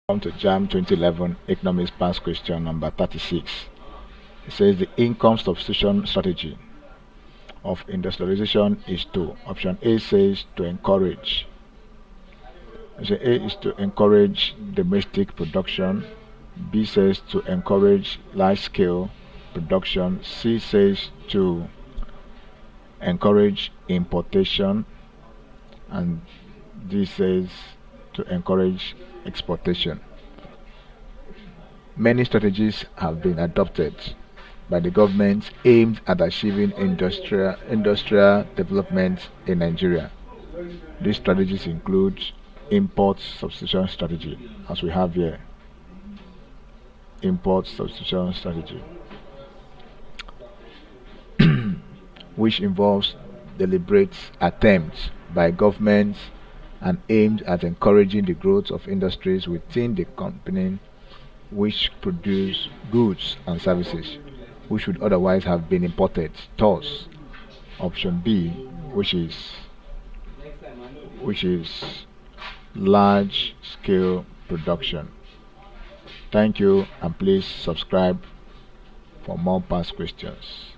Welcome to Jamb 2011 Economics Past question number 36. It says the income substitution strategy of industrialization is to. Option A says to encourage. Option A is to encourage domestic production. B says to encourage large-scale production. C says to encourage importation. And D says to encourage exportation. Many strategies have been adopted by the government aimed at achieving industrial development in Nigeria. These strategies include import substitution strategy, as we have here. Import substitution strategy, which involves deliberate attempts by governments and aimed at encouraging the growth of industries within the company which produce goods and services which would otherwise have been imported. Thus, option B, which is large scale production. Thank you, and please subscribe for more past questions.